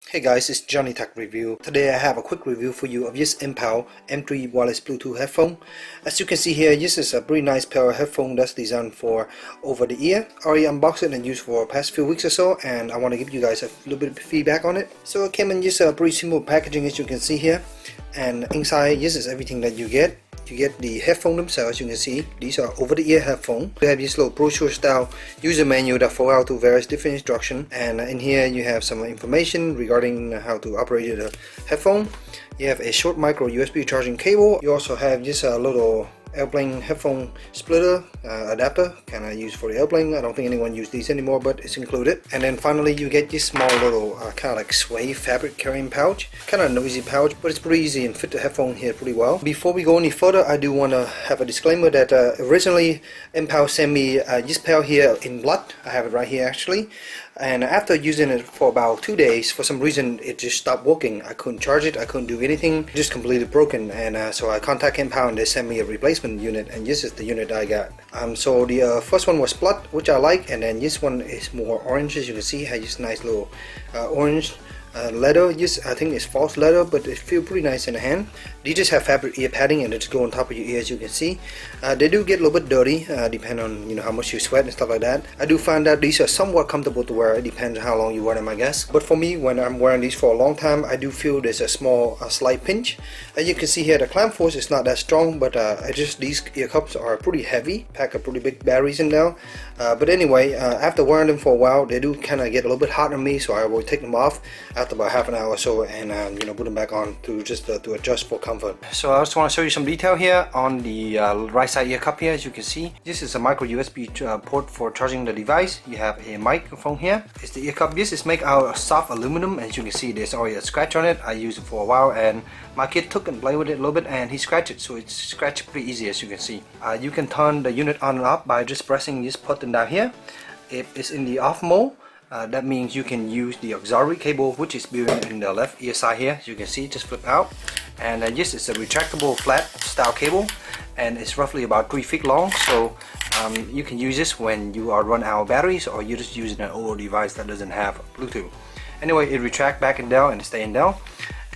Hey guys, it's JohnyTechReview. Today I have a quick review for you of this Mipow M3 wireless Bluetooth headphone. As you can see here, this is a pretty nice pair of headphone that's designed for over the ear. I already unboxed it and used for the past few weeks or so, and I want to give you guys a little bit of feedback on it. So it came in just a pretty simple packaging, as you can see here, and inside this is everything that you get. You get the headphone themselves. You can see these are over-the-ear headphones. You have this little brochure style user manual that follows out to various different instructions, and in here you have some information regarding how to operate the headphone. You have a short micro USB charging cable. You also have this little airplane headphone splitter adapter, kind of used for the airplane. I don't think anyone uses these anymore, but it's included. And then finally you get this small little kind of like suede fabric carrying pouch, kind of noisy pouch, but it's pretty easy and fit the headphone here pretty well. Before we go any further, I do want to have a disclaimer that originally Mipow sent me this pair here in blood. I have it right here actually, and after using it for about 2 days, for some reason it just stopped working. I couldn't charge it, I couldn't do anything, just completely broken. And so I contacted Mipow and they sent me a replacement unit, and this is the unit I got. So the first one was blood, which I like, and then this one is more orange. As you can see, it has this nice little orange leather. This I think is false leather, but it feels pretty nice in the hand. They just have fabric ear padding and they just go on top of your ear, as you can see. They do get a little bit dirty, depending on how much you sweat and stuff like that. I do find that these are somewhat comfortable to wear. It depends on how long you wear them, I guess. But for me, when I'm wearing these for a long time, I do feel there's a slight pinch. As you can see here, the clamp force is not that strong, but these ear cups are pretty heavy, pack a pretty big batteries in there. But anyway, after wearing them for a while, they do kind of get a little bit hot on me, so I will take them off after about half an hour or so, and put them back on to just to adjust for comfort. So I just want to show you some detail here on the right side ear cup here. As you can see, this is a micro USB port for charging the device. You have a microphone here. It's the ear cup. This is made out of soft aluminum. As you can see, there's already a scratch on it. I used it for a while, and my kid took and played with it a little bit, and he scratched it, so it's scratched pretty easy. As you can see, you can turn the unit on and off by just pressing this button down here. It is in the off mode. That means you can use the auxiliary cable, which is built in the left ear side here. As you can see, just flip out. And this is a retractable flat style cable, and it's roughly about 3 feet long. So you can use this when you are run out of batteries, or you're just using an older device that doesn't have Bluetooth. Anyway, it retracts back and down and staying down.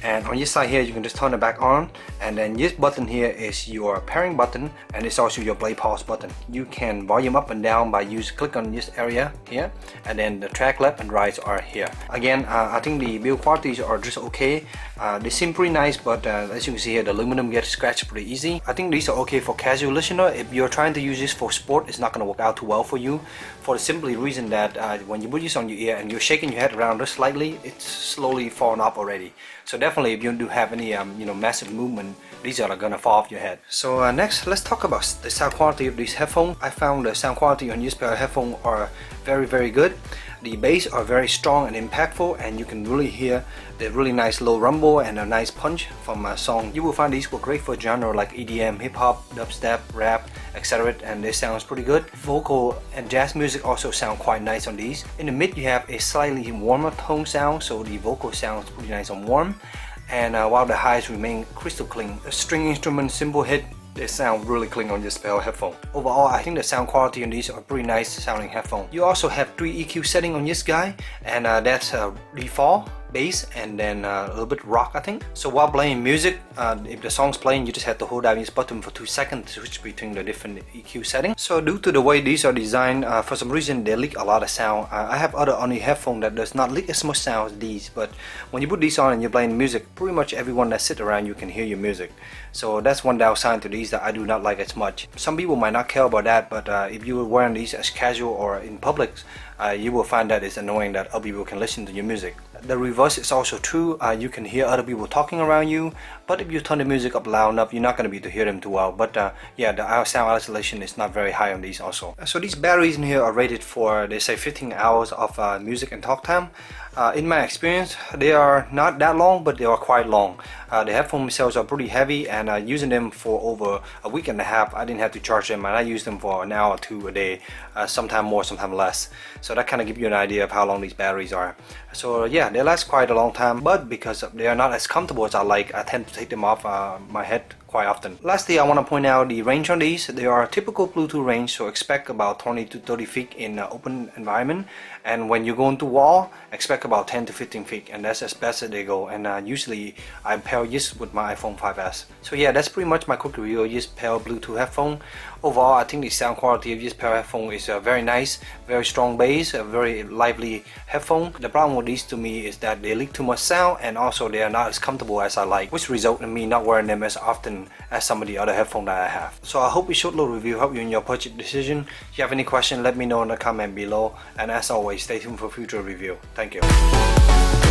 And on this side here, you can just turn it back on, and then this button here is your pairing button, and it's also your play pause button. You can volume up and down by click on this area here, and then the track left and right are here. Again, I think the build qualities are just okay. They seem pretty nice, but as you can see here, the aluminum gets scratched pretty easy. I think these are okay for casual listener. If you're trying to use this for sport, it's not going to work out too well for you, for the simply reason that when you put this on your ear and you're shaking your head around just slightly, it's slowly falling off already. So definitely, if you do have any massive movement, these are gonna fall off your head. So next, let's talk about the sound quality of these headphones. I found the sound quality on this pair of headphones are very good. The bass are very strong and impactful, and you can really hear the really nice low rumble and a nice punch from a song. You will find these were great for genre like EDM, hip hop, dubstep, rap, etc. And they sounds pretty good. Vocal and jazz music also sound quite nice on these. In the mid, you have a slightly warmer tone sound, so the vocal sounds pretty nice and warm. And while the highs remain crystal clean. The string instrument cymbal hit, they sound really clean on this pair of headphones. Overall, I think the sound quality on these are pretty nice sounding headphones. You also have 3 EQ settings on this guy, and that's default, bass, and then a little bit rock, I think. So while playing music, if the song's playing, you just have to hold down this button for 2 seconds to switch between the different EQ settings. So due to the way these are designed, for some reason they leak a lot of sound. I have other only headphones that does not leak as much sound as these, but when you put these on and you're playing music, pretty much everyone that sit around you can hear your music. So that's one downside to these that I do not like as much. Some people might not care about that, but if you are wearing these as casual or in public, you will find that it's annoying that other people can listen to your music. The reverse is also true. You can hear other people talking around you, but if you turn the music up loud enough, you're not going to be able to hear them too well. But yeah, the sound isolation is not very high on these also. So these batteries in here are rated for, they say, 15 hours of music and talk time. In my experience, they are not that long, but they are quite long. The headphone themselves are pretty heavy, and using them for over a week and a half, I didn't have to charge them, and I used them for an hour or 2 a day, sometime more, sometime less. So that kind of gives you an idea of how long these batteries are. So yeah, they last quite a long time, but because they are not as comfortable as I like, I tend to take them off my head quite often. Lastly, I want to point out the range on these. They are a typical Bluetooth range, so expect about 20 to 30 feet in an open environment, and when you go into wall, expect about 10 to 15 feet, and that's as best as they go. And usually I pair this with my iPhone 5s. So yeah, that's pretty much my quick review of this pair of Bluetooth headphone. Overall, I think the sound quality of this pair of headphone is very nice, very strong bass, a very lively headphone. The problem with these to me is that they leak too much sound, and also they are not as comfortable as I like, which result in me not wearing them as often as some of the other headphones that I have. So I hope this short little review helped you in your purchase decision. If you have any question, let me know in the comment below, and as always, stay tuned for future review. Thank you.